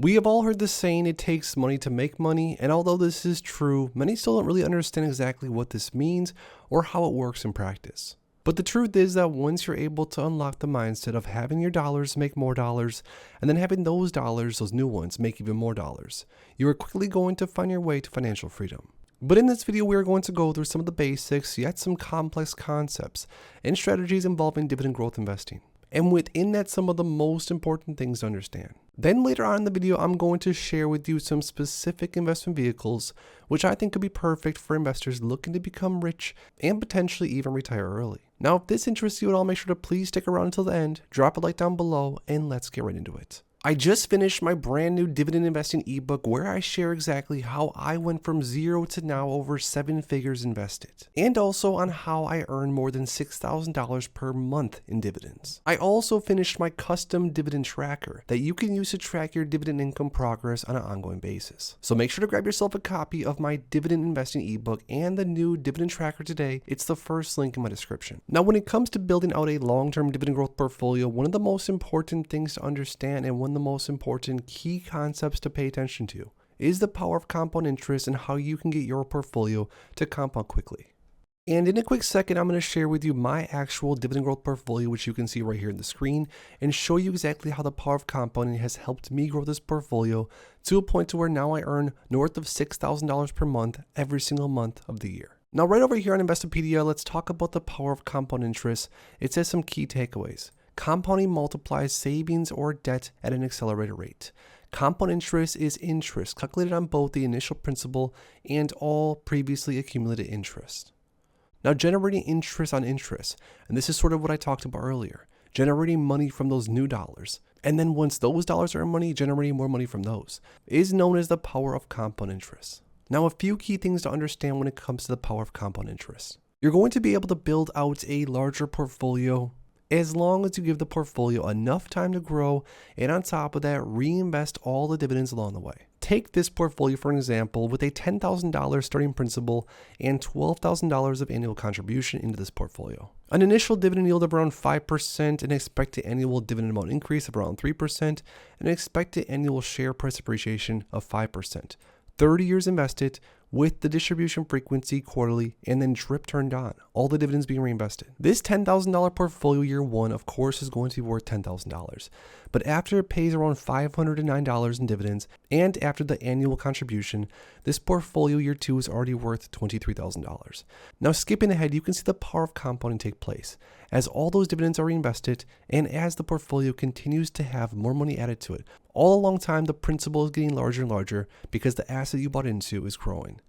We have all heard the saying, it takes money to make money, and although this is true, many still don't really understand exactly what this means or how it works in practice. But the truth is that once you're able to unlock the mindset of having your dollars make more dollars, and then having those dollars, those new ones, make even more dollars, you are quickly going to find your way to financial freedom. But in this video, we are going to go through some of the basics, yet some complex concepts and strategies involving dividend growth investing. And within that, some of the most important things to understand. Then later on in the video, I'm going to share with you some specific investment vehicles, which I think could be perfect for investors looking to become rich and potentially even retire early. Now, if this interests you at all, make sure to please stick around until the end, drop a like down below, and let's get right into it. I just finished my brand new dividend investing ebook where I share exactly how I went from zero to now over 7 figures invested, and also on how I earned more than $6,000 per month in dividends. I also finished my custom dividend tracker that you can use to track your dividend income progress on an ongoing basis. So make sure to grab yourself a copy of my dividend investing ebook and the new dividend tracker today. It's the first link in my description. Now, when it comes to building out a long-term dividend growth portfolio, one of the most important things to understand and one of the most important key concepts to pay attention to is the power of compound interest and how you can get your portfolio to compound quickly. And in a quick second, I'm going to share with you my actual dividend growth portfolio, which you can see right here on the screen, and show you exactly how the power of compounding has helped me grow this portfolio to a point to where now I earn north of $6,000 per month every single month of the year. Now, right over here on Investopedia, let's talk about the power of compound interest. It says some key takeaways. Compounding multiplies savings or debt at an accelerated rate. Compound interest is interest calculated on both the initial principal and all previously accumulated interest. Now, generating interest on interest, and this is sort of what I talked about earlier, generating money from those new dollars, and then once those dollars are money, generating more money from those, is known as the power of compound interest. Now, a few key things to understand when it comes to the power of compound interest. You're going to be able to build out a larger portfolio as long as you give the portfolio enough time to grow, and on top of that, reinvest all the dividends along the way. Take this portfolio for an example with a $10,000 starting principal and $12,000 of annual contribution into this portfolio. An initial dividend yield of around 5%, an expected annual dividend amount increase of around 3%, and an expected annual share price appreciation of 5%. 30 years invested with the distribution frequency quarterly and then drip turned on, all the dividends being reinvested. This $10,000 portfolio year one, of course, is going to be worth $10,000. But after it pays around $509 in dividends and after the annual contribution, this portfolio year two is already worth $23,000. Now, skipping ahead, you can see the power of compounding take place as all those dividends are reinvested and as the portfolio continues to have more money added to it. All along time, the principal is getting larger and larger because the asset you bought into is growing.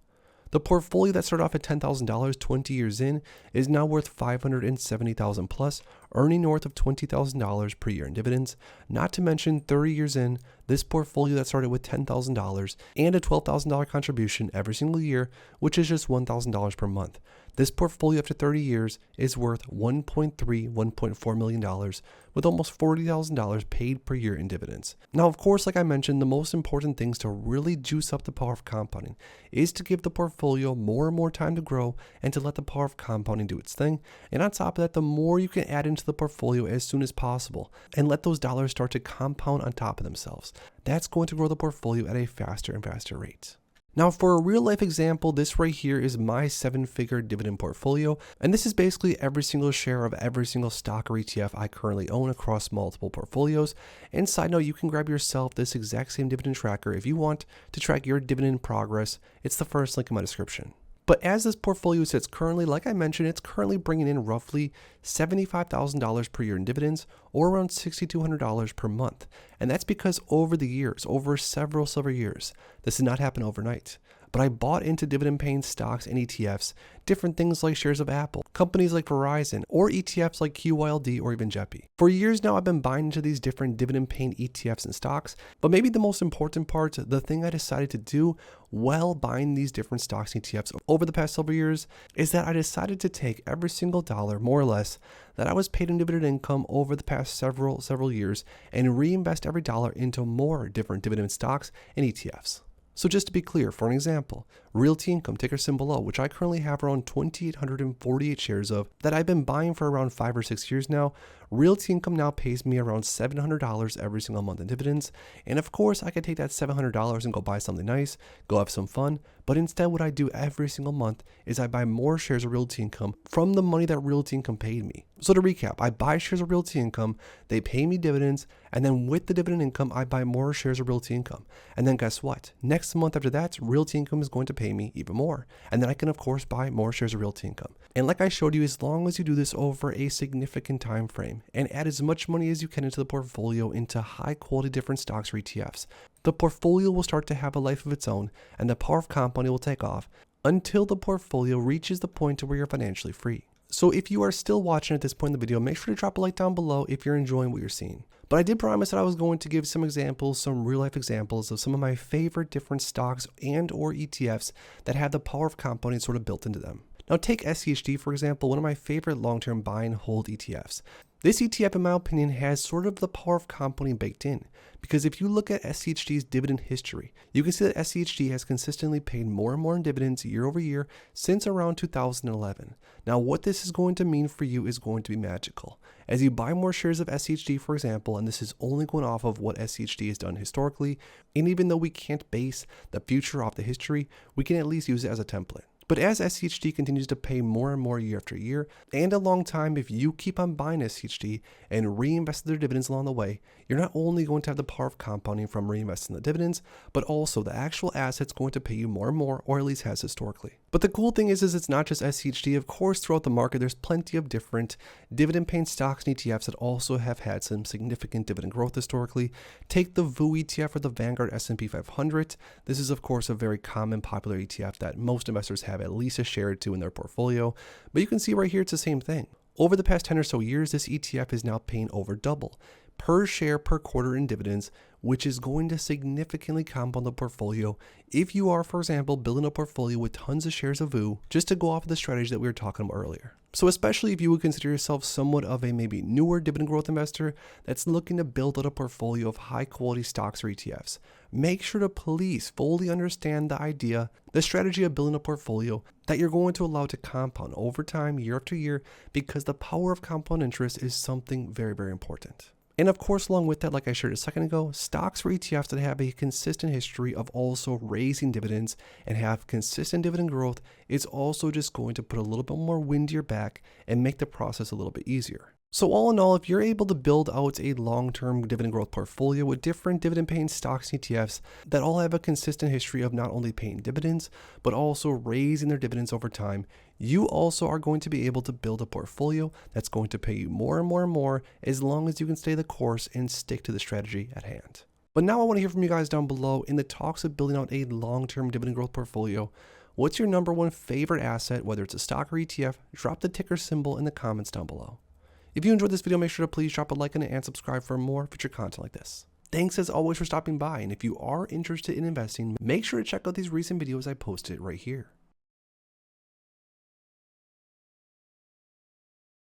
The portfolio that started off at $10,000 20 years in is now worth $570,000 plus, earning north of $20,000 per year in dividends. Not to mention 30 years in, this portfolio that started with $10,000 and a $12,000 contribution every single year, which is just $1,000 per month. This portfolio after 30 years is worth $1.4 million with almost $40,000 paid per year in dividends. Now, of course, like I mentioned, the most important things to really juice up the power of compounding is to give the portfolio more and more time to grow and to let the power of compounding do its thing. And on top of that, the more you can add into the portfolio as soon as possible and let those dollars start to compound on top of themselves, that's going to grow the portfolio at a faster and faster rate. Now, for a real life example, this right here is my 7-figure dividend portfolio, and this is basically every single share of every single stock or ETF I currently own across multiple portfolios. And side note, you can grab yourself this exact same dividend tracker if you want to track your dividend progress. It's the first link in my description. But as this portfolio sits currently, like I mentioned, it's currently bringing in roughly $75,000 per year in dividends, or around $6,200 per month. And that's because over the years, over several years, this did not happen overnight. But I bought into dividend paying stocks and ETFs, different things like shares of Apple, companies like Verizon, or ETFs like QYLD or even JEPI. For years now, I've been buying into these different dividend paying ETFs and stocks, but maybe the most important part, the thing I decided to do while buying these different stocks and ETFs over the past several years, is that I decided to take every single dollar, more or less, that I was paid in dividend income over the past several years and reinvest every dollar into more different dividend stocks and ETFs. So just to be clear, for an example, Realty Income, ticker symbol O, which I currently have around 2,848 shares of that I've been buying for around 5 or 6 years now, Realty Income now pays me around $700 every single month in dividends. And of course, I could take that $700 and go buy something nice, go have some fun. But instead, what I do every single month is I buy more shares of Realty Income from the money that Realty Income paid me. So to recap, I buy shares of Realty Income, they pay me dividends, and then with the dividend income, I buy more shares of Realty Income. And then guess what? Next month after that, Realty Income is going to pay me even more. And then I can, of course, buy more shares of Realty Income. And like I showed you, as long as you do this over a significant time frame and add as much money as you can into the portfolio into high quality different stocks or ETFs, the portfolio will start to have a life of its own and the power of compounding will take off until the portfolio reaches the point to where you're financially free. So if you are still watching at this point in the video, make sure to drop a like down below if you're enjoying what you're seeing. But I did promise that I was going to give some examples, some real life examples of some of my favorite different stocks and or ETFs that have the power of compounding sort of built into them. Now take SCHD for example, one of my favorite long-term buy and hold ETFs. This ETF in my opinion has sort of the power of compounding baked in, because if you look at SCHD's dividend history, you can see that SCHD has consistently paid more and more in dividends year over year since around 2011. Now what this is going to mean for you is going to be magical. As you buy more shares of SCHD for example, and this is only going off of what SCHD has done historically, and even though we can't base the future off the history, we can at least use it as a template. But as SCHD continues to pay more and more year after year, and a long time, if you keep on buying SCHD and reinvest their dividends along the way, you're not only going to have the power of compounding from reinvesting the dividends, but also the actual asset's going to pay you more and more, or at least has historically. But the cool thing is it's not just SCHD. Of course, throughout the market, there's plenty of different dividend-paying stocks and ETFs that also have had some significant dividend growth historically. Take the VIG ETF or the Vanguard S&P 500. This is, of course, a very common, popular ETF that most investors have at least a share or two in their portfolio. But you can see right here, it's the same thing. Over the past 10 or so years, this ETF is now paying over double per share per quarter in dividends, which is going to significantly compound the portfolio if you are, for example, building a portfolio with tons of shares of VIG, just to go off of the strategy that we were talking about earlier. So especially if you would consider yourself somewhat of a maybe newer dividend growth investor that's looking to build out a portfolio of high quality stocks or ETFs, make sure to please fully understand the idea, the strategy of building a portfolio that you're going to allow to compound over time, year after year, because the power of compound interest is something very, very important. And of course, along with that, like I shared a second ago, stocks or ETFs that have a consistent history of also raising dividends and have consistent dividend growth is also just going to put a little bit more wind to your back and make the process a little bit easier. So all in all, if you're able to build out a long-term dividend growth portfolio with different dividend-paying stocks and ETFs that all have a consistent history of not only paying dividends, but also raising their dividends over time, you also are going to be able to build a portfolio that's going to pay you more and more and more as long as you can stay the course and stick to the strategy at hand. But now I want to hear from you guys down below in the talks of building out a long-term dividend growth portfolio. What's your number one favorite asset, whether it's a stock or ETF? Drop the ticker symbol in the comments down below. If you enjoyed this video, make sure to please drop a like on it and subscribe for more future content like this. Thanks as always for stopping by, and if you are interested in investing, make sure to check out these recent videos I posted right here.